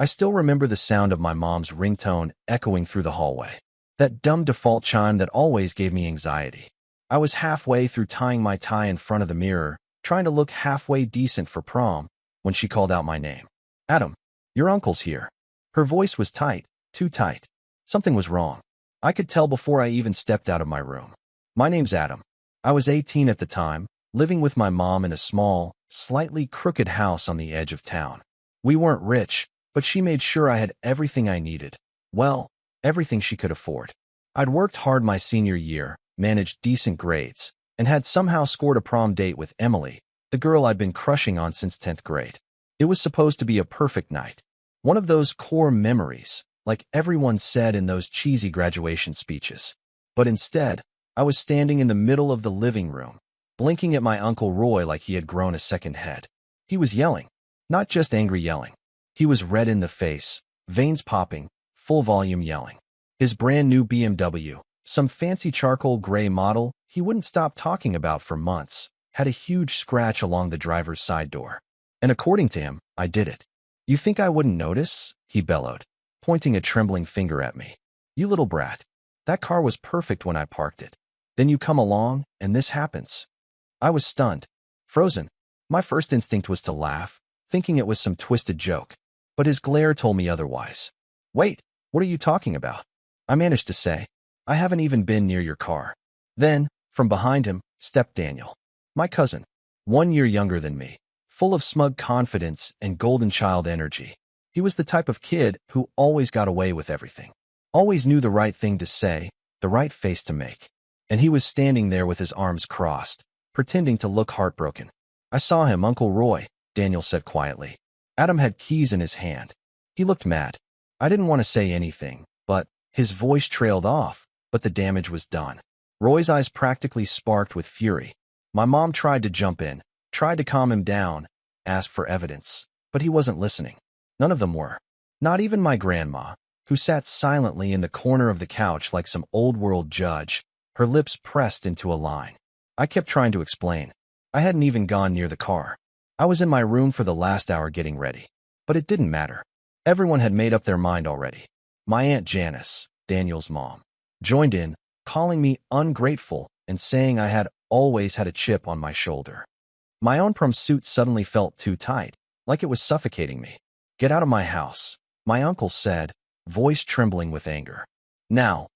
I still remember the sound of my mom's ringtone echoing through the hallway. That dumb default chime that always gave me anxiety. I was halfway through tying my tie in front of the mirror, trying to look halfway decent for prom, when she called out my name. Adam, your uncle's here. Her voice was tight, too tight. Something was wrong. I could tell before I even stepped out of my room. My name's Adam. I was 18 at the time, living with my mom in a small, slightly crooked house on the edge of town. We weren't rich, but she made sure I had everything I needed. Well, everything she could afford. I'd worked hard my senior year, managed decent grades, and had somehow scored a prom date with Emily, the girl I'd been crushing on since 10th grade. It was supposed to be a perfect night. One of those core memories, like everyone said in those cheesy graduation speeches. But instead, I was standing in the middle of the living room, blinking at my Uncle Roy like he had grown a second head. He was yelling. Not just angry yelling. He was red in the face, veins popping, full volume yelling. His brand new BMW, some fancy charcoal gray model he wouldn't stop talking about for months, had a huge scratch along the driver's side door. And according to him, I did it. You think I wouldn't notice? He bellowed, pointing a trembling finger at me. You little brat. That car was perfect when I parked it. Then you come along, and this happens. I was stunned, frozen. My first instinct was to laugh, thinking it was some twisted joke. But his glare told me otherwise. Wait, what are you talking about? I managed to say. I haven't even been near your car. Then, from behind him, stepped Daniel. My cousin, 1 year younger than me, full of smug confidence and golden child energy. He was the type of kid who always got away with everything. Always knew the right thing to say, the right face to make. And he was standing there with his arms crossed, pretending to look heartbroken. I saw him, Uncle Roy, Daniel said quietly. Adam had keys in his hand. He looked mad. I didn't want to say anything, but his voice trailed off, but the damage was done. Roy's eyes practically sparked with fury. My mom tried to jump in, tried to calm him down, asked for evidence, but he wasn't listening. None of them were. Not even my grandma, who sat silently in the corner of the couch like some old-world judge, her lips pressed into a line. I kept trying to explain. I hadn't even gone near the car. I was in my room for the last hour getting ready. But it didn't matter. Everyone had made up their mind already. My Aunt Janice, Daniel's mom, joined in, calling me ungrateful and saying I had always had a chip on my shoulder. My own prom suit suddenly felt too tight, like it was suffocating me. Get out of my house, my uncle said, voice trembling with anger. Now.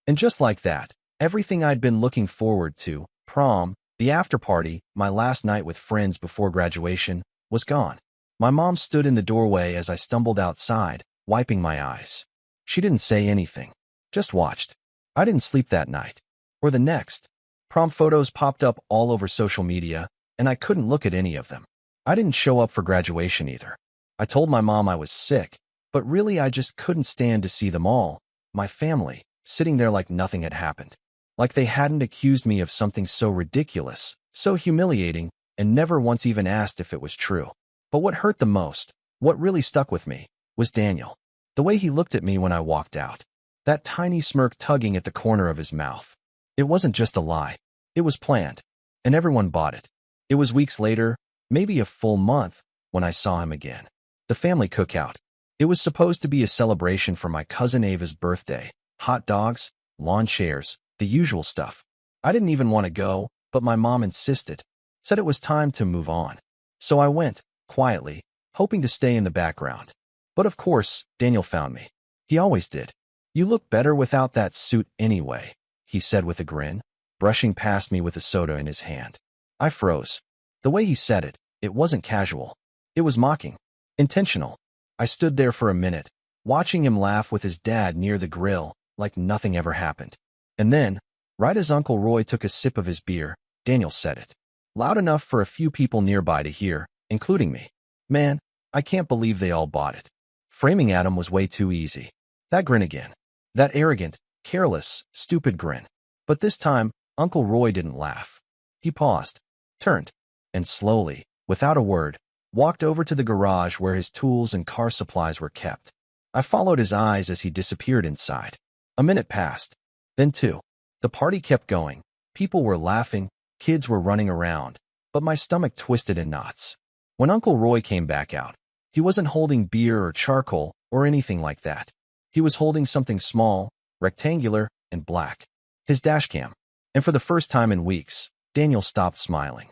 And just like that, everything I'd been looking forward to, prom, the after-party, my last night with friends before graduation, was gone. My mom stood in the doorway as I stumbled outside, wiping my eyes. She didn't say anything, just watched. I didn't sleep that night, or the next. Prom photos popped up all over social media, and I couldn't look at any of them. I didn't show up for graduation either. I told my mom I was sick, but really I just couldn't stand to see them all, my family, sitting there like nothing had happened. Like they hadn't accused me of something so ridiculous, so humiliating, and never once even asked if it was true. But what hurt the most, what really stuck with me, was Daniel. The way he looked at me when I walked out. That tiny smirk tugging at the corner of his mouth. It wasn't just a lie. It was planned. And everyone bought it. It was weeks later, maybe a full month, when I saw him again. The family cookout. It was supposed to be a celebration for my cousin Ava's birthday. Hot dogs, lawn chairs, the usual stuff. I didn't even want to go, but my mom insisted. Said it was time to move on. So I went, quietly, hoping to stay in the background. But of course, Daniel found me. He always did. You look better without that suit anyway, he said with a grin, brushing past me with a soda in his hand. I froze. The way he said it, it wasn't casual. It was mocking. Intentional. I stood there for a minute, watching him laugh with his dad near the grill, like nothing ever happened. And then, right as Uncle Roy took a sip of his beer, Daniel said it. Loud enough for a few people nearby to hear, including me. Man, I can't believe they all bought it. Framing Adam was way too easy. That grin again. That arrogant, careless, stupid grin. But this time, Uncle Roy didn't laugh. He paused, turned, and slowly, without a word, walked over to the garage where his tools and car supplies were kept. I followed his eyes as he disappeared inside. A minute passed. Then two. The party kept going. People were laughing, kids were running around, but my stomach twisted in knots. When Uncle Roy came back out, he wasn't holding beer or charcoal, or anything like that. He was holding something small, rectangular, and black. His dashcam. And for the first time in weeks, Daniel stopped smiling.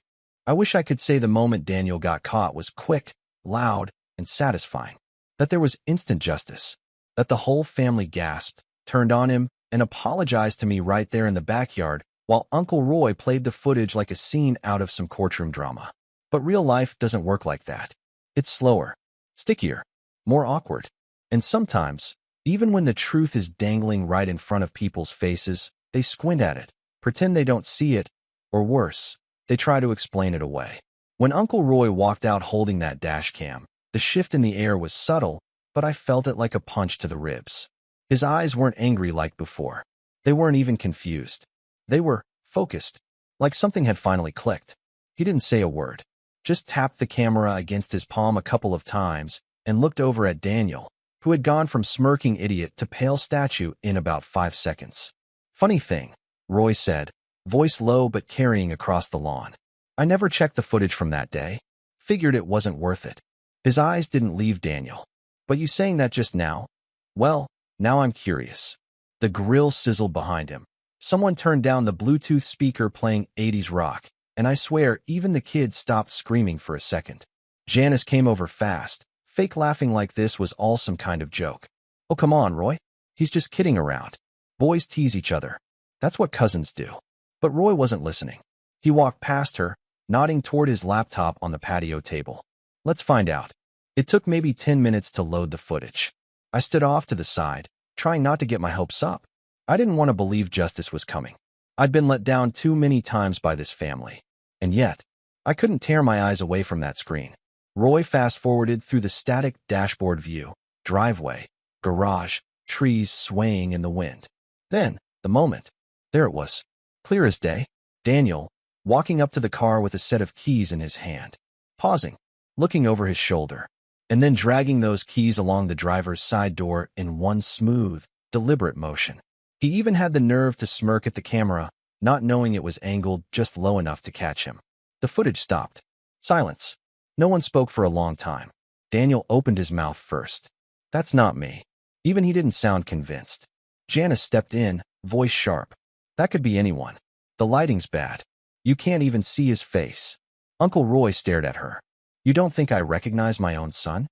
I wish I could say the moment Daniel got caught was quick, loud, and satisfying. That there was instant justice. That the whole family gasped, turned on him, and apologized to me right there in the backyard, while Uncle Roy played the footage like a scene out of some courtroom drama. But real life doesn't work like that. It's slower, stickier, more awkward. And sometimes, even when the truth is dangling right in front of people's faces, they squint at it, pretend they don't see it, or worse, they try to explain it away. When Uncle Roy walked out holding that dash cam, the shift in the air was subtle, but I felt it like a punch to the ribs. His eyes weren't angry like before. They weren't even confused. They were focused, like something had finally clicked. He didn't say a word, just tapped the camera against his palm a couple of times and looked over at Daniel, who had gone from smirking idiot to pale statue in about 5 seconds. Funny thing, Roy said, voice low but carrying across the lawn. I never checked the footage from that day. Figured it wasn't worth it. His eyes didn't leave Daniel. But you saying that just now? Well, now I'm curious. The grill sizzled behind him. Someone turned down the Bluetooth speaker playing 80s rock, and I swear even the kids stopped screaming for a second. Janice came over fast, fake laughing like this was all some kind of joke. Oh, come on, Roy. He's just kidding around. Boys tease each other. That's what cousins do. But Roy wasn't listening. He walked past her, nodding toward his laptop on the patio table. Let's find out. It took maybe 10 minutes to load the footage. I stood off to the side, trying not to get my hopes up. I didn't want to believe justice was coming. I'd been let down too many times by this family. And yet, I couldn't tear my eyes away from that screen. Roy fast-forwarded through the static dashboard view, driveway, garage, trees swaying in the wind. Then, the moment. There it was. Clear as day. Daniel, walking up to the car with a set of keys in his hand. Pausing, looking over his shoulder, and then dragging those keys along the driver's side door in one smooth, deliberate motion. He even had the nerve to smirk at the camera, not knowing it was angled just low enough to catch him. The footage stopped. Silence. No one spoke for a long time. Daniel opened his mouth first. That's not me. Even he didn't sound convinced. Janice stepped in, voice sharp. That could be anyone. The lighting's bad. You can't even see his face. Uncle Roy stared at her. You don't think I recognize my own son?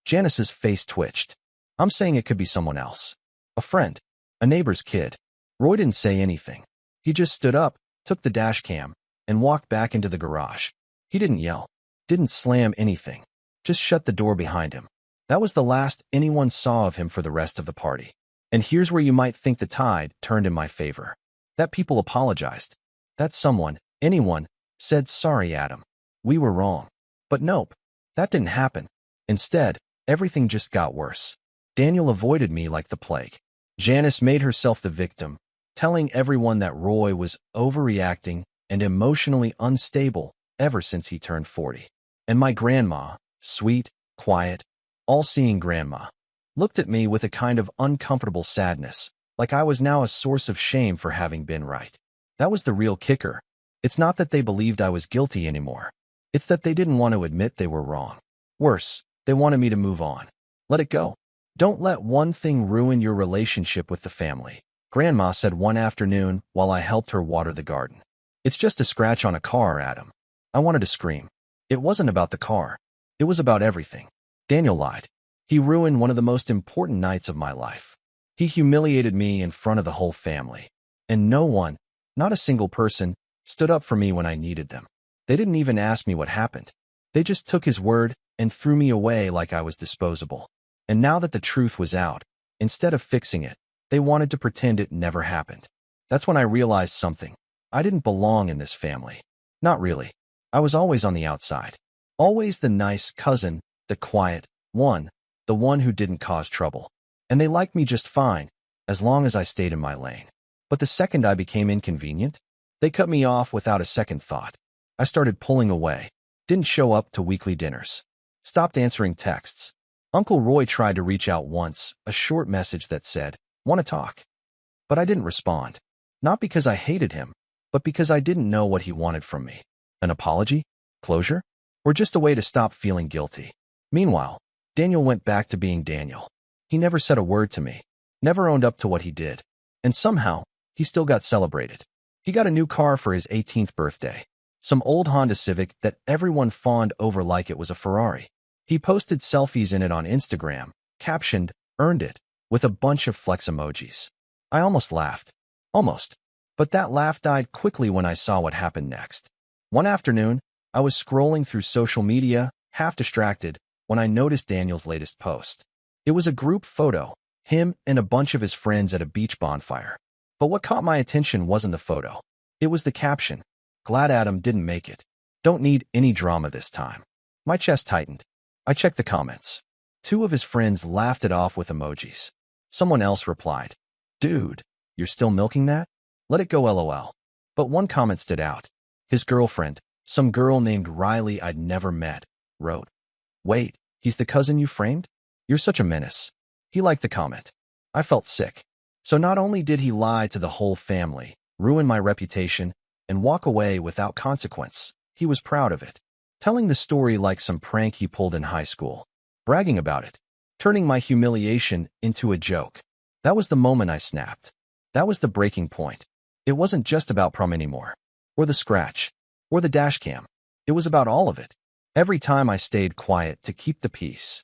Janice's face twitched. I'm saying it could be someone else. A friend. A neighbor's kid. Roy didn't say anything. He just stood up, took the dash cam, and walked back into the garage. He didn't yell. Didn't slam anything. Just shut the door behind him. That was the last anyone saw of him for the rest of the party. And here's where you might think the tide turned in my favor. That people apologized. That someone, anyone, said, sorry, Adam. We were wrong. But nope, that didn't happen. Instead, everything just got worse. Daniel avoided me like the plague. Janice made herself the victim, telling everyone that Roy was overreacting and emotionally unstable ever since he turned 40. And my grandma, sweet, quiet, all-seeing grandma, looked at me with a kind of uncomfortable sadness, like I was now a source of shame for having been right. That was the real kicker. It's not that they believed I was guilty anymore. It's that they didn't want to admit they were wrong. Worse, they wanted me to move on. Let it go. Don't let one thing ruin your relationship with the family, Grandma said one afternoon while I helped her water the garden. It's just a scratch on a car, Adam. I wanted to scream. It wasn't about the car. It was about everything. Daniel lied. He ruined one of the most important nights of my life. He humiliated me in front of the whole family. And no one, not a single person, stood up for me when I needed them. They didn't even ask me what happened. They just took his word and threw me away like I was disposable. And now that the truth was out, instead of fixing it, they wanted to pretend it never happened. That's when I realized something. I didn't belong in this family. Not really. I was always on the outside. Always the nice cousin, the quiet one, the one who didn't cause trouble. And they liked me just fine, as long as I stayed in my lane. But the second I became inconvenient, they cut me off without a second thought. I started pulling away. Didn't show up to weekly dinners. Stopped answering texts. Uncle Roy tried to reach out once, a short message that said, "Want to talk?" But I didn't respond. Not because I hated him, but because I didn't know what he wanted from me. An apology? Closure? Or just a way to stop feeling guilty? Meanwhile, Daniel went back to being Daniel. He never said a word to me, never owned up to what he did. And somehow, he still got celebrated. He got a new car for his 18th birthday. Some old Honda Civic that everyone fawned over like it was a Ferrari. He posted selfies in it on Instagram, captioned, "Earned it," with a bunch of flex emojis. I almost laughed. Almost. But that laugh died quickly when I saw what happened next. One afternoon, I was scrolling through social media, half distracted, when I noticed Daniel's latest post. It was a group photo, him and a bunch of his friends at a beach bonfire. But what caught my attention wasn't the photo. It was the caption. "Glad Adam didn't make it. Don't need any drama this time." My chest tightened. I checked the comments. Two of his friends laughed it off with emojis. Someone else replied, "Dude, you're still milking that? Let it go LOL." But one comment stood out. His girlfriend, some girl named Riley I'd never met, wrote, "Wait, he's the cousin you framed? You're such a menace." He liked the comment. I felt sick. So not only did he lie to the whole family, ruin my reputation, and walk away without consequence, he was proud of it. Telling the story like some prank he pulled in high school. Bragging about it. Turning my humiliation into a joke. That was the moment I snapped. That was the breaking point. It wasn't just about prom anymore. Or the scratch. Or the dash cam. It was about all of it. Every time I stayed quiet to keep the peace.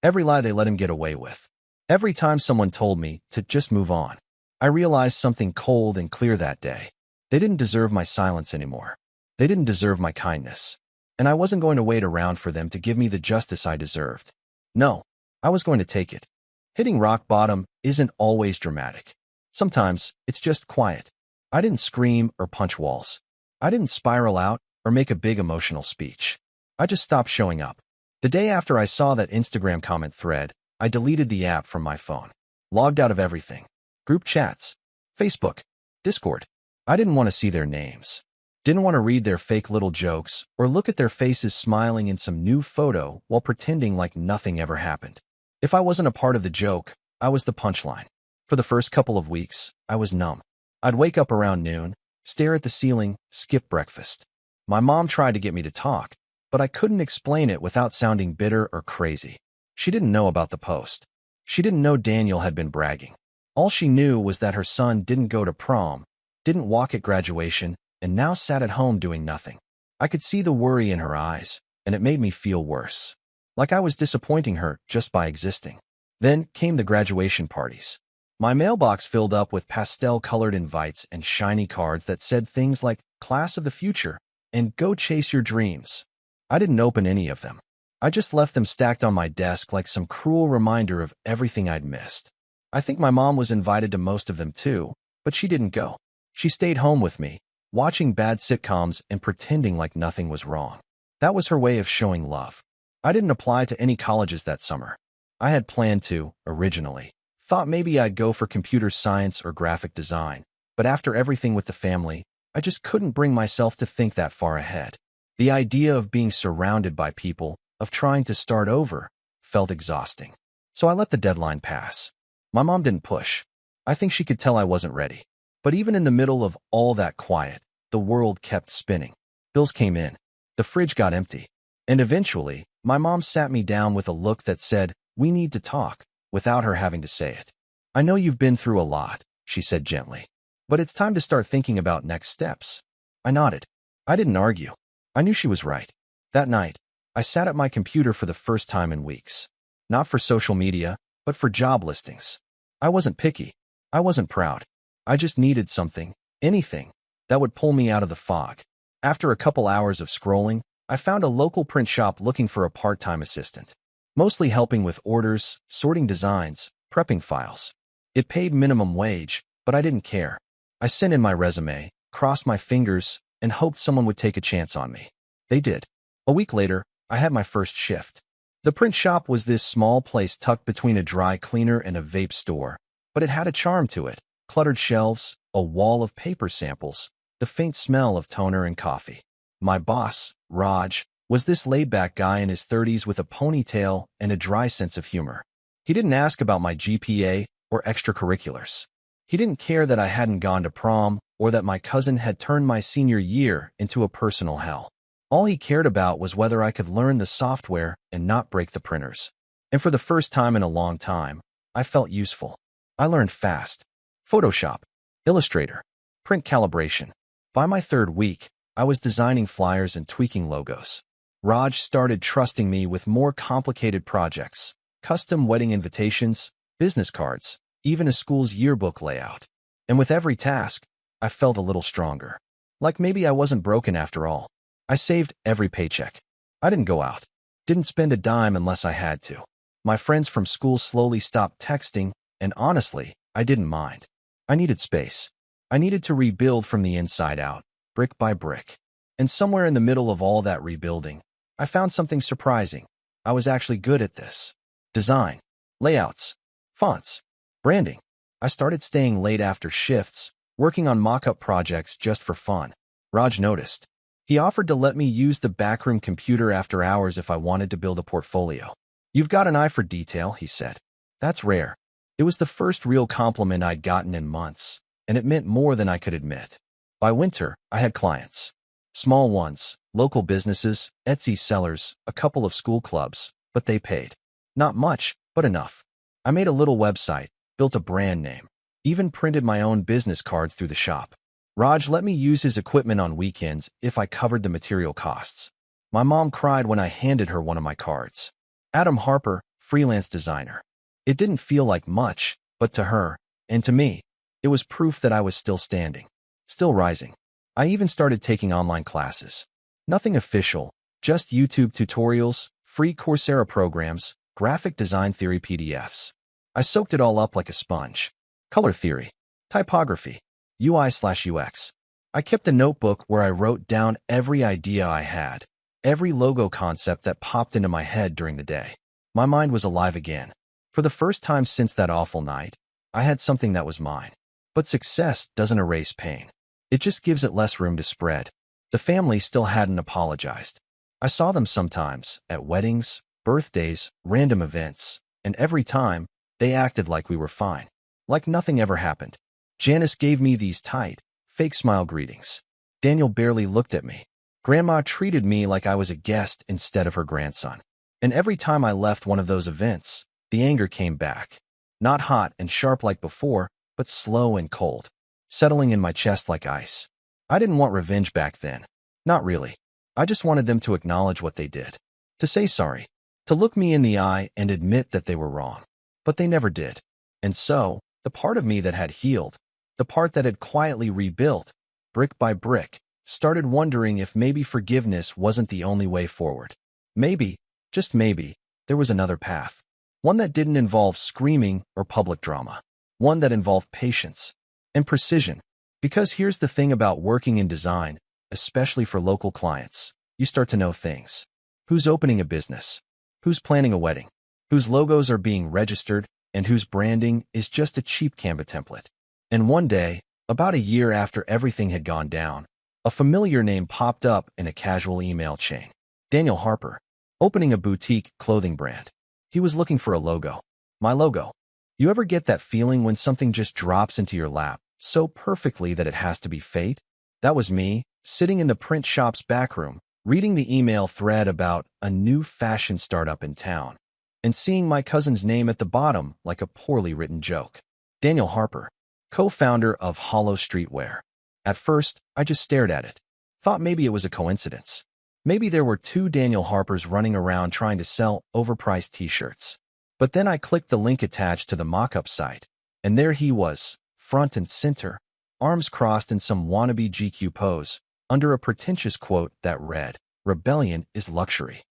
Every lie they let him get away with. Every time someone told me to just move on. I realized something cold and clear that day. They didn't deserve my silence anymore. They didn't deserve my kindness. And I wasn't going to wait around for them to give me the justice I deserved. No, I was going to take it. Hitting rock bottom isn't always dramatic. Sometimes it's just quiet. I didn't scream or punch walls. I didn't spiral out or make a big emotional speech. I just stopped showing up. The day after I saw that Instagram comment thread, I deleted the app from my phone. Logged out of everything. Group chats. Facebook. Discord. I didn't want to see their names. Didn't want to read their fake little jokes or look at their faces smiling in some new photo while pretending like nothing ever happened. If I wasn't a part of the joke, I was the punchline. For the first couple of weeks, I was numb. I'd wake up around noon, stare at the ceiling, skip breakfast. My mom tried to get me to talk, but I couldn't explain it without sounding bitter or crazy. She didn't know about the post. She didn't know Daniel had been bragging. All she knew was that her son didn't go to prom, didn't walk at graduation, and now sat at home doing nothing. I could see the worry in her eyes, and it made me feel worse. Like I was disappointing her just by existing. Then came the graduation parties. My mailbox filled up with pastel-colored invites and shiny cards that said things like "Class of the Future" and "Go Chase Your Dreams." I didn't open any of them. I just left them stacked on my desk like some cruel reminder of everything I'd missed. I think my mom was invited to most of them too, but she didn't go. She stayed home with me, watching bad sitcoms and pretending like nothing was wrong. That was her way of showing love. I didn't apply to any colleges that summer. I had planned to, originally. Thought maybe I'd go for computer science or graphic design, but after everything with the family, I just couldn't bring myself to think that far ahead. The idea of being surrounded by people, of trying to start over, felt exhausting. So I let the deadline pass. My mom didn't push. I think she could tell I wasn't ready. But even in the middle of all that quiet, the world kept spinning. Bills came in. The fridge got empty. And eventually, my mom sat me down with a look that said, "We need to talk," without her having to say it. "I know you've been through a lot," she said gently. "But it's time to start thinking about next steps." I nodded. I didn't argue. I knew she was right. That night, I sat at my computer for the first time in weeks. Not for social media, but for job listings. I wasn't picky. I wasn't proud. I just needed something, anything, that would pull me out of the fog. After a couple hours of scrolling, I found a local print shop looking for a part-time assistant. Mostly helping with orders, sorting designs, prepping files. It paid minimum wage, but I didn't care. I sent in my resume, crossed my fingers, and hoped someone would take a chance on me. They did. A week later, I had my first shift. The print shop was this small place tucked between a dry cleaner and a vape store, but it had a charm to it. Cluttered shelves, a wall of paper samples, the faint smell of toner and coffee. My boss, Raj, was this laid-back guy in his 30s with a ponytail and a dry sense of humor. He didn't ask about my GPA or extracurriculars. He didn't care that I hadn't gone to prom or that my cousin had turned my senior year into a personal hell. All he cared about was whether I could learn the software and not break the printers. And for the first time in a long time, I felt useful. I learned fast. Photoshop, Illustrator, print calibration. By my third week, I was designing flyers and tweaking logos. Raj started trusting me with more complicated projects, custom wedding invitations, business cards, even a school's yearbook layout. And with every task, I felt a little stronger. Like maybe I wasn't broken after all. I saved every paycheck. I didn't go out. Didn't spend a dime unless I had to. My friends from school slowly stopped texting, and honestly, I didn't mind. I needed space. I needed to rebuild from the inside out, brick by brick. And somewhere in the middle of all that rebuilding, I found something surprising. I was actually good at this. Design, layouts, fonts, branding. I started staying late after shifts, working on mock-up projects just for fun. Raj noticed. He offered to let me use the backroom computer after hours if I wanted to build a portfolio. "You've got an eye for detail," he said. That's rare. It was the first real compliment I'd gotten in months, and it meant more than I could admit. By winter, I had clients. Small ones, local businesses, Etsy sellers, a couple of school clubs, but they paid. Not much, but enough. I made a little website, built a brand name, even printed my own business cards through the shop. Raj let me use his equipment on weekends if I covered the material costs. My mom cried when I handed her one of my cards. Adam Harper, freelance designer. It didn't feel like much, but to her, and to me, it was proof that I was still standing, still rising. I even started taking online classes. Nothing official, just YouTube tutorials, free Coursera programs, graphic design theory PDFs. I soaked it all up like a sponge. Color theory, typography, UI/UX. I kept a notebook where I wrote down every idea I had, every logo concept that popped into my head during the day. My mind was alive again. For the first time since that awful night, I had something that was mine. But success doesn't erase pain. It just gives it less room to spread. The family still hadn't apologized. I saw them sometimes, at weddings, birthdays, random events, and every time, they acted like we were fine. Like nothing ever happened. Janice gave me these tight, fake smile greetings. Daniel barely looked at me. Grandma treated me like I was a guest instead of her grandson. And every time I left one of those events, the anger came back. Not hot and sharp like before, but slow and cold, settling in my chest like ice. I didn't want revenge back then. Not really. I just wanted them to acknowledge what they did. To say sorry. To look me in the eye and admit that they were wrong. But they never did. And so, the part of me that had healed, the part that had quietly rebuilt, brick by brick, started wondering if maybe forgiveness wasn't the only way forward. Maybe, just maybe, there was another path. One that didn't involve screaming or public drama. One that involved patience and precision. Because here's the thing about working in design, especially for local clients. You start to know things. Who's opening a business? Who's planning a wedding? Whose logos are being registered? And whose branding is just a cheap Canva template. And one day, about a year after everything had gone down, a familiar name popped up in a casual email chain. Daniel Harper, opening a boutique clothing brand. He was looking for a logo. My logo. You ever get that feeling when something just drops into your lap so perfectly that it has to be fate? That was me, sitting in the print shop's backroom, reading the email thread about a new fashion startup in town, and seeing my cousin's name at the bottom like a poorly written joke. Daniel Harper, co-founder of Hollow Streetwear. At first, I just stared at it. Thought maybe it was a coincidence. Maybe there were two Daniel Harpers running around trying to sell overpriced t-shirts. But then I clicked the link attached to the mock-up site, and there he was, front and center, arms crossed in some wannabe GQ pose, under a pretentious quote that read, "Rebellion is luxury."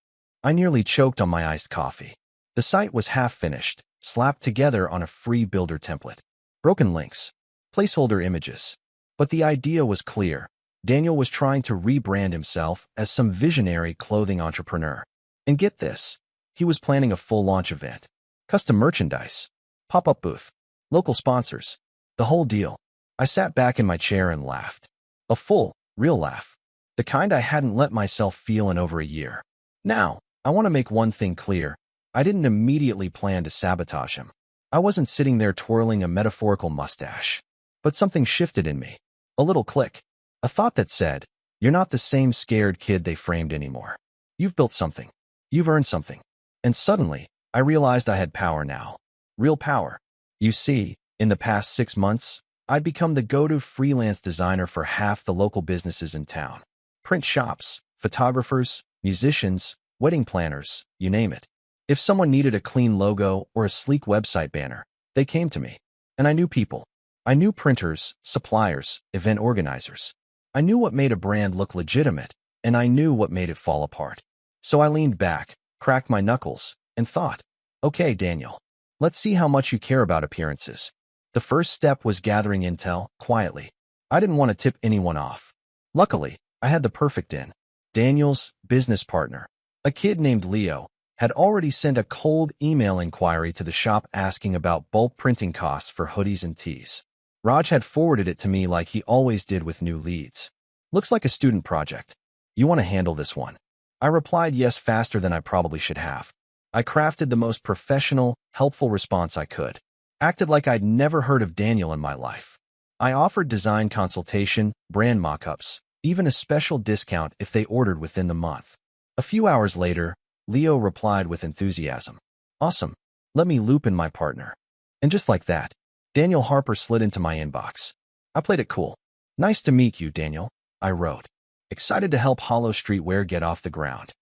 I nearly choked on my iced coffee. The site was half-finished, slapped together on a free builder template. Broken links, placeholder images. But the idea was clear. Daniel was trying to rebrand himself as some visionary clothing entrepreneur. And get this, he was planning a full launch event. Custom merchandise, pop-up booth, local sponsors, the whole deal. I sat back in my chair and laughed. A full, real laugh. The kind I hadn't let myself feel in over a year. Now, I want to make one thing clear. I didn't immediately plan to sabotage him. I wasn't sitting there twirling a metaphorical mustache. But something shifted in me. A little click. A thought that said, "You're not the same scared kid they framed anymore. You've built something. You've earned something." And suddenly, I realized I had power now. Real power. You see, in the past 6 months, I'd become the go-to freelance designer for half the local businesses in town. Print shops, photographers, musicians, wedding planners, you name it. If someone needed a clean logo or a sleek website banner, they came to me. And I knew people. I knew printers, suppliers, event organizers. I knew what made a brand look legitimate, and I knew what made it fall apart. So I leaned back, cracked my knuckles, and thought, okay, Daniel, let's see how much you care about appearances. The first step was gathering intel, quietly. I didn't want to tip anyone off. Luckily, I had the perfect in. Daniel's business partner, a kid named Leo, had already sent a cold email inquiry to the shop asking about bulk printing costs for hoodies and tees. Raj had forwarded it to me like he always did with new leads. Looks like a student project. You want to handle this one? I replied yes faster than I probably should have. I crafted the most professional, helpful response I could. Acted like I'd never heard of Daniel in my life. I offered design consultation, brand mock-ups, even a special discount if they ordered within the month. A few hours later, Leo replied with enthusiasm. Awesome. Let me loop in my partner. And just like that, Daniel Harper slid into my inbox. I played it cool. Nice to meet you, Daniel, I wrote. Excited to help Hollow Streetwear get off the ground.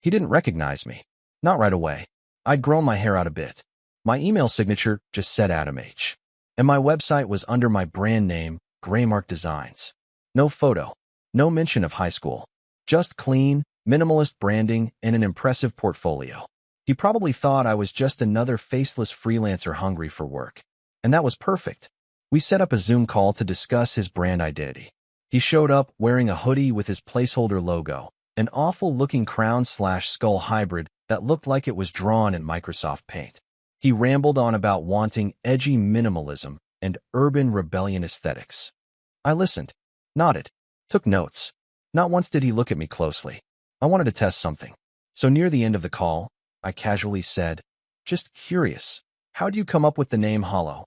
He didn't recognize me. Not right away. I'd grown my hair out a bit. My email signature just said Adam H. And my website was under my brand name, Graymark Designs. No photo. No mention of high school. Just clean, minimalist branding and an impressive portfolio. He probably thought I was just another faceless freelancer hungry for work. And that was perfect. We set up a Zoom call to discuss his brand identity. He showed up wearing a hoodie with his placeholder logo, an awful-looking crown/skull hybrid that looked like it was drawn in Microsoft Paint. He rambled on about wanting edgy minimalism and urban rebellion aesthetics. I listened, nodded, took notes. Not once did he look at me closely. I wanted to test something. So near the end of the call, I casually said, just curious, how'd you come up with the name Hollow?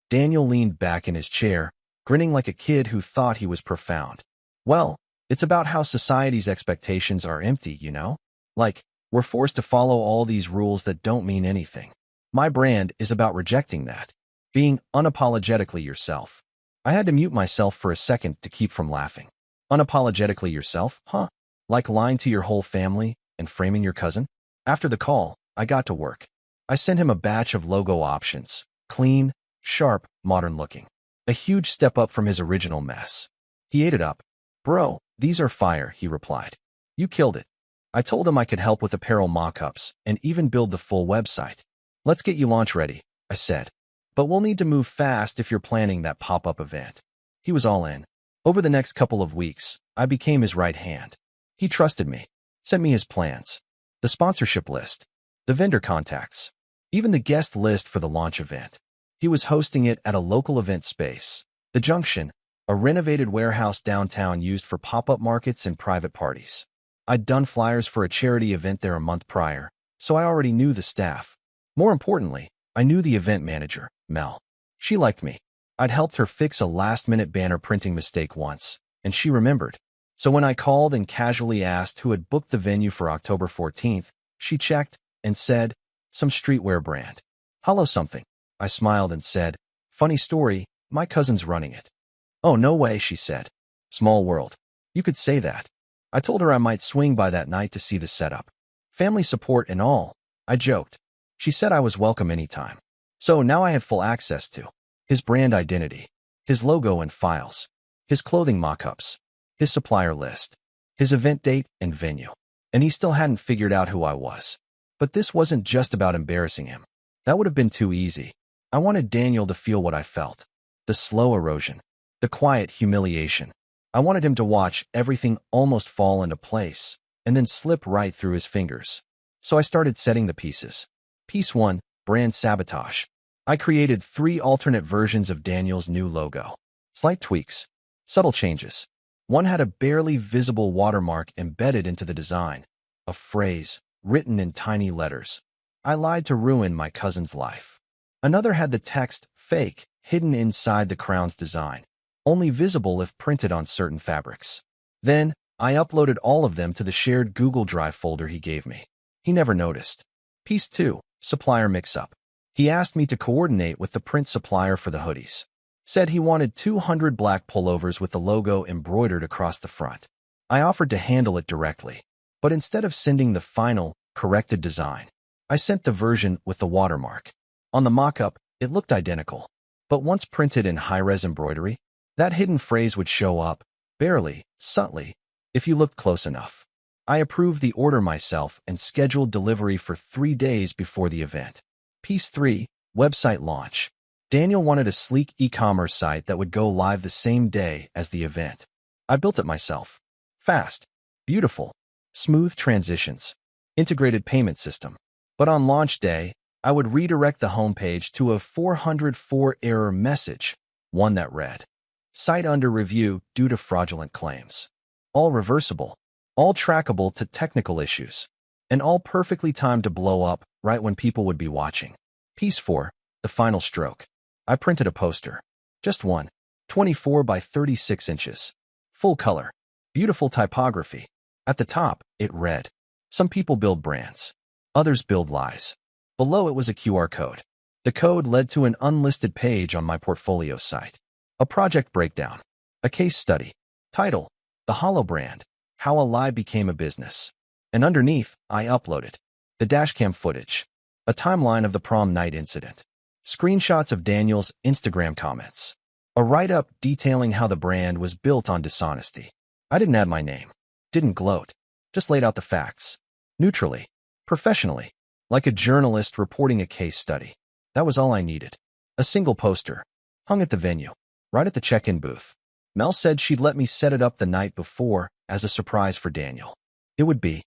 Daniel leaned back in his chair, grinning like a kid who thought he was profound. Well, it's about how society's expectations are empty, you know? Like, we're forced to follow all these rules that don't mean anything. My brand is about rejecting that, being unapologetically yourself. I had to mute myself for a second to keep from laughing. Unapologetically yourself, huh? Like lying to your whole family and framing your cousin? After the call, I got to work. I sent him a batch of logo options, clean, sharp, modern looking. A huge step up from his original mess. He ate it up. Bro, these are fire, he replied. You killed it. I told him I could help with apparel mock-ups and even build the full website. Let's get you launch ready, I said. But we'll need to move fast if you're planning that pop-up event. He was all in. Over the next couple of weeks, I became his right hand. He trusted me, sent me his plans, the sponsorship list, the vendor contacts, even the guest list for the launch event. He was hosting it at a local event space, The Junction, a renovated warehouse downtown used for pop-up markets and private parties. I'd done flyers for a charity event there a month prior, so I already knew the staff. More importantly, I knew the event manager, Mel. She liked me. I'd helped her fix a last-minute banner printing mistake once, and she remembered. So when I called and casually asked who had booked the venue for October 14th, she checked and said, some streetwear brand. Hollow something. I smiled and said, funny story, my cousin's running it. Oh, no way, she said. Small world. You could say that. I told her I might swing by that night to see the setup. Family support and all, I joked. She said I was welcome anytime. So now I had full access to his brand identity, his logo and files, his clothing mock-ups, his supplier list, his event date and venue. And he still hadn't figured out who I was. But this wasn't just about embarrassing him. That would have been too easy. I wanted Daniel to feel what I felt. The slow erosion. The quiet humiliation. I wanted him to watch everything almost fall into place and then slip right through his fingers. So I started setting the pieces. Piece 1, brand sabotage. I created 3 alternate versions of Daniel's new logo. Slight tweaks. Subtle changes. One had a barely visible watermark embedded into the design. A phrase, written in tiny letters. I lied to ruin my cousin's life. Another had the text, fake, hidden inside the crown's design, only visible if printed on certain fabrics. Then, I uploaded all of them to the shared Google Drive folder he gave me. He never noticed. Piece 2, supplier mix-up. He asked me to coordinate with the print supplier for the hoodies. Said he wanted 200 black pullovers with the logo embroidered across the front. I offered to handle it directly, but instead of sending the final, corrected design, I sent the version with the watermark. On the mock-up, it looked identical, but once printed in high-res embroidery, that hidden phrase would show up, barely, subtly, if you looked close enough. I approved the order myself and scheduled delivery for 3 days before the event. Piece 3, Website Launch. Daniel wanted a sleek e-commerce site that would go live the same day as the event. I built it myself. Fast, beautiful, smooth transitions, integrated payment system. But on launch day, I would redirect the homepage to a 404 error message, one that read, "Site under review due to fraudulent claims." All reversible, all trackable to technical issues, and all perfectly timed to blow up right when people would be watching. Piece 4, the final stroke. I printed a poster. Just one, 24 by 36 inches. Full color. Beautiful typography. At the top, it read, "Some people build brands. Others build lies." Below it was a QR code. The code led to an unlisted page on my portfolio site. A project breakdown. A case study. Title, "The Hollow Brand, How a Lie Became a Business." And underneath, I uploaded the dashcam footage, a timeline of the prom night incident, screenshots of Daniel's Instagram comments, a write-up detailing how the brand was built on dishonesty. I didn't add my name, didn't gloat, just laid out the facts, neutrally, professionally, like a journalist reporting a case study. That was all I needed. A single poster, hung at the venue, right at the check-in booth. Mel said she'd let me set it up the night before as a surprise for Daniel. It would be.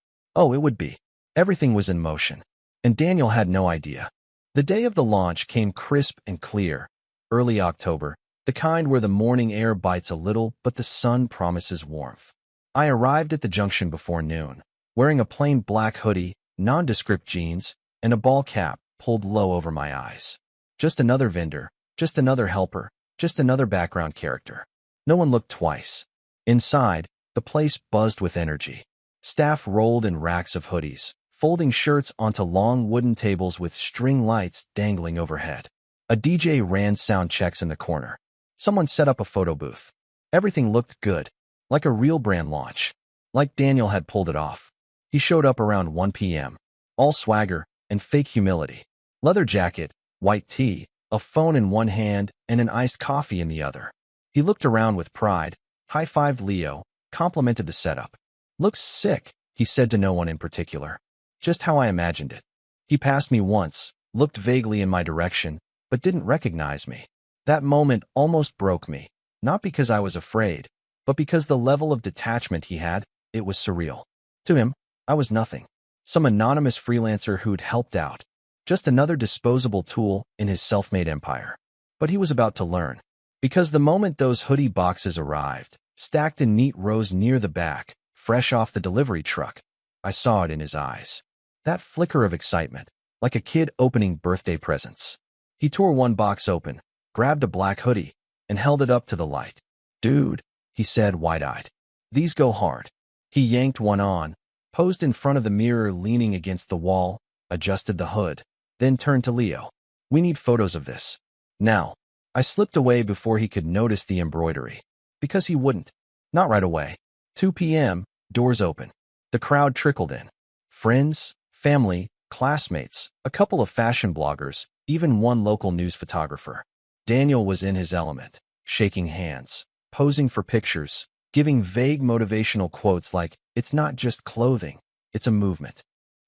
Everything was in motion, and Daniel had no idea. The day of the launch came crisp and clear, early October, the kind where the morning air bites a little but the sun promises warmth. I arrived at the junction before noon, wearing a plain black hoodie, nondescript jeans, and a ball cap pulled low over my eyes. Just another vendor, just another helper, just another background character. No one looked twice. Inside, the place buzzed with energy. Staff rolled in racks of hoodies, folding shirts onto long wooden tables with string lights dangling overhead. A DJ ran sound checks in the corner. Someone set up a photo booth. Everything looked good, like a real brand launch, like Daniel had pulled it off. He showed up around 1 p.m., all swagger and fake humility. Leather jacket, white tee, a phone in one hand and an iced coffee in the other. He looked around with pride, high-fived Leo, complimented the setup. "Looks sick," he said to no one in particular. Just how I imagined it. He passed me once, looked vaguely in my direction, but didn't recognize me. That moment almost broke me, not because I was afraid, but because the level of detachment he had, it was surreal. To him, I was nothing. Some anonymous freelancer who'd helped out. Just another disposable tool in his self-made empire. But he was about to learn. Because the moment those hoodie boxes arrived, stacked in neat rows near the back, fresh off the delivery truck, I saw it in his eyes. That flicker of excitement, like a kid opening birthday presents. He tore one box open, grabbed a black hoodie, and held it up to the light. "Dude," he said wide-eyed. "These go hard." He yanked one on, posed in front of the mirror leaning against the wall, adjusted the hood, then turned to Leo. "We need photos of this. Now." I slipped away before he could notice the embroidery. Because he wouldn't. Not right away. 2 p.m., doors open. The crowd trickled in. Friends, family, classmates, a couple of fashion bloggers, even one local news photographer. Daniel was in his element, shaking hands, posing for pictures, giving vague motivational quotes like, "It's not just clothing, it's a movement."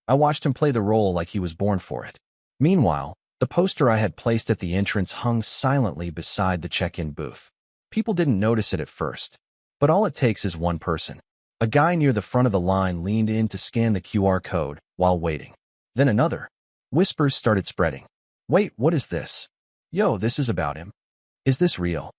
I watched him play the role like he was born for it. Meanwhile, the poster I had placed at the entrance hung silently beside the check-in booth. People didn't notice it at first, but all it takes is one person. A guy near the front of the line leaned in to scan the QR code while waiting. Then another. Whispers started spreading. "Wait, what is this? Yo, this is about him. Is this real?"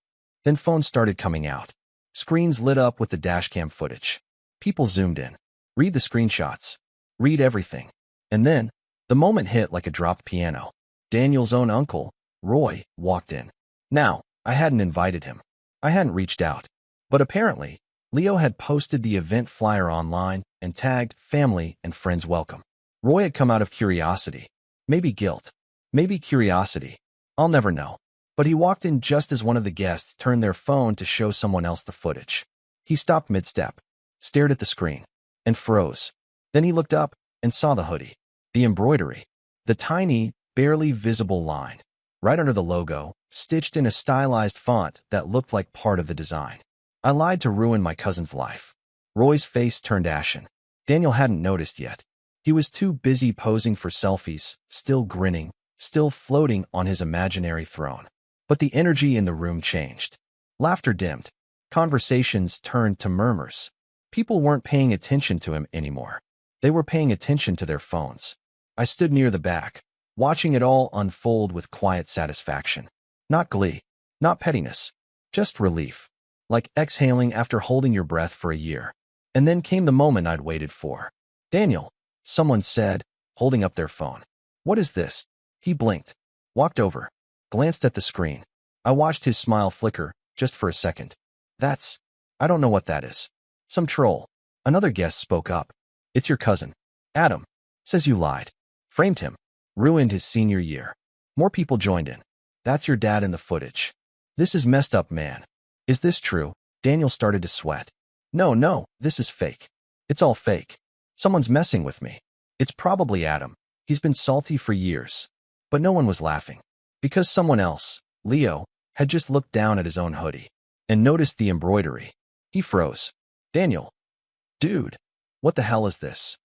Then phones started coming out. Screens lit up with the dashcam footage. People zoomed in. Read the screenshots. Read everything. And then, the moment hit like a dropped piano. Daniel's own uncle, Roy, walked in. Now, I hadn't invited him. I hadn't reached out. But apparently, Leo had posted the event flyer online and tagged family and friends welcome. Roy had come out of curiosity, maybe guilt. Maybe curiosity. I'll never know. But he walked in just as one of the guests turned their phone to show someone else the footage. He stopped mid-step, stared at the screen, and froze. Then he looked up and saw the hoodie, the embroidery, the tiny, barely visible line, right under the logo, stitched in a stylized font that looked like part of the design. I lied to ruin my cousin's life. Roy's face turned ashen. Daniel hadn't noticed yet. He was too busy posing for selfies, still grinning, still floating on his imaginary throne. But the energy in the room changed. Laughter dimmed. Conversations turned to murmurs. People weren't paying attention to him anymore. They were paying attention to their phones. I stood near the back, watching it all unfold with quiet satisfaction. Not glee, not pettiness, just relief. Like exhaling after holding your breath for a year. And then came the moment I'd waited for. "Daniel," someone said, holding up their phone. "What is this?" He blinked, walked over, glanced at the screen. I watched his smile flicker, just for a second. I don't know what that is. Some troll." Another guest spoke up. "It's your cousin. Adam. Says you lied. Framed him. Ruined his senior year." More people joined in. "That's your dad in the footage. This is messed up, man." "Is this true?" Daniel started to sweat. No, this is fake. It's all fake. Someone's messing with me. It's probably Adam. He's been salty for years." But no one was laughing. Because someone else, Leo, had just looked down at his own hoodie and noticed the embroidery. He froze. "Daniel. Dude. What the hell is this?"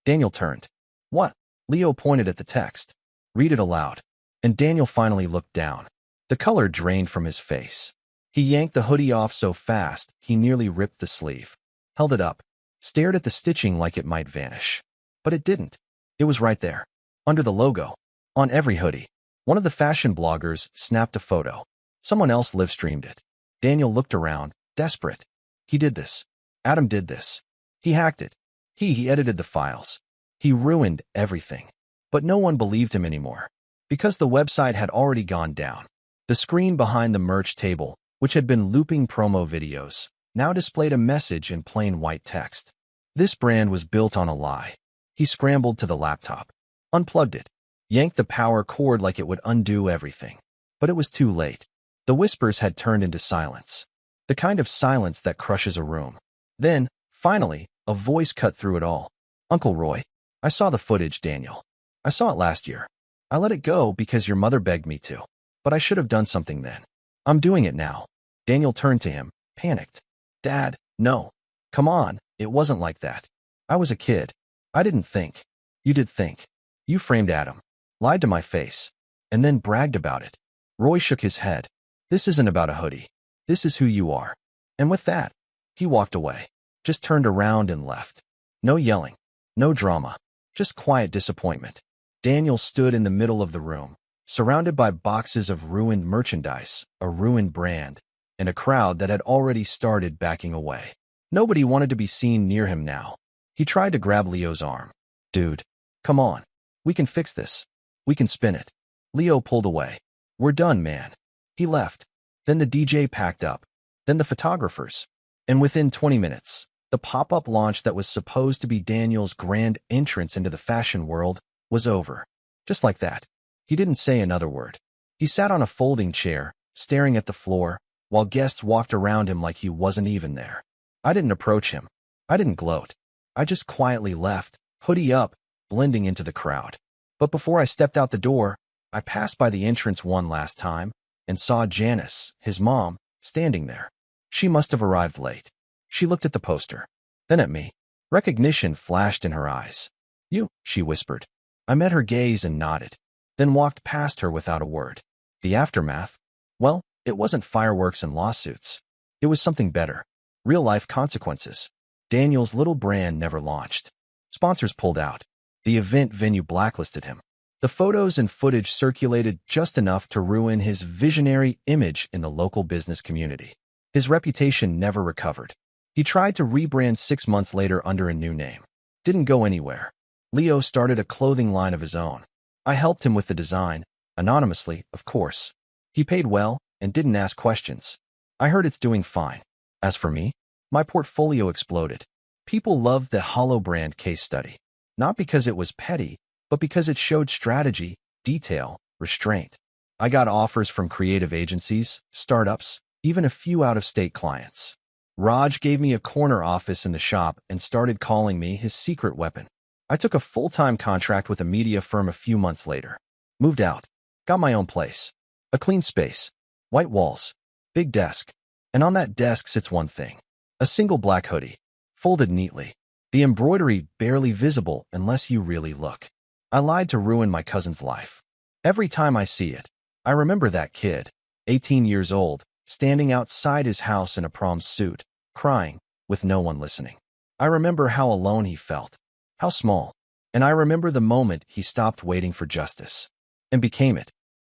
Daniel turned. "What?" Leo pointed at the text. "Read it aloud." And Daniel finally looked down. The color drained from his face. He yanked the hoodie off so fast, he nearly ripped the sleeve. Held it up, stared at the stitching like it might vanish. But it didn't. It was right there, under the logo, on every hoodie. One of the fashion bloggers snapped a photo. Someone else live-streamed it. Daniel looked around, desperate. He did this. Adam did this. He hacked it. He edited the files. He ruined everything. But no one believed him anymore. Because the website had already gone down. The screen behind the merch table, which had been looping promo videos, now displayed a message in plain white text. This brand was built on a lie. He scrambled to the laptop, unplugged it, yanked the power cord like it would undo everything. But it was too late. The whispers had turned into silence. The kind of silence that crushes a room. Then, finally, a voice cut through it all. "Uncle Roy, I saw the footage, Daniel. I saw it last year. I let it go because your mother begged me to. But I should have done something then. I'm doing it now." Daniel turned to him, panicked. "Dad, no. Come on, it wasn't like that. I was a kid. I didn't think." "You did think. You framed Adam. Lied to my face. And then bragged about it." Roy shook his head. "This isn't about a hoodie. This is who you are." And with that, he walked away. Just turned around and left. No yelling. No drama. Just quiet disappointment. Daniel stood in the middle of the room, surrounded by boxes of ruined merchandise, a ruined brand, and a crowd that had already started backing away. Nobody wanted to be seen near him now. He tried to grab Leo's arm. "Dude, come on. We can fix this. We can spin it." Leo pulled away. "We're done, man." He left. Then the DJ packed up. Then the photographers. And within 20 minutes, the pop-up launch that was supposed to be Daniel's grand entrance into the fashion world was over. Just like that. He didn't say another word. He sat on a folding chair, staring at the floor, while guests walked around him like he wasn't even there. I didn't approach him. I didn't gloat. I just quietly left, hoodie up, blending into the crowd. But before I stepped out the door, I passed by the entrance one last time and saw Janice, his mom, standing there. She must have arrived late. She looked at the poster, then at me. Recognition flashed in her eyes. "You," she whispered. I met her gaze and nodded, then walked past her without a word. The aftermath? Well, it wasn't fireworks and lawsuits. It was something better. Real-life consequences. Daniel's little brand never launched. Sponsors pulled out. The event venue blacklisted him. The photos and footage circulated just enough to ruin his visionary image in the local business community. His reputation never recovered. He tried to rebrand 6 months later under a new name. Didn't go anywhere. Leo started a clothing line of his own. I helped him with the design, anonymously, of course. He paid well and didn't ask questions. I heard it's doing fine. As for me, my portfolio exploded. People loved the Hollow brand case study. Not because it was petty, but because it showed strategy, detail, restraint. I got offers from creative agencies, startups, even a few out-of-state clients. Raj gave me a corner office in the shop and started calling me his secret weapon. I took a full-time contract with a media firm a few months later. Moved out. Got my own place. A clean space. White walls. Big desk. And on that desk sits one thing. A single black hoodie. Folded neatly. The embroidery barely visible unless you really look. I lied to ruin my cousin's life. Every time I see it, I remember that kid, 18 years old, standing outside his house in a prom suit, crying, with no one listening. I remember how alone he felt, how small, and I remember the moment he stopped waiting for justice and became it.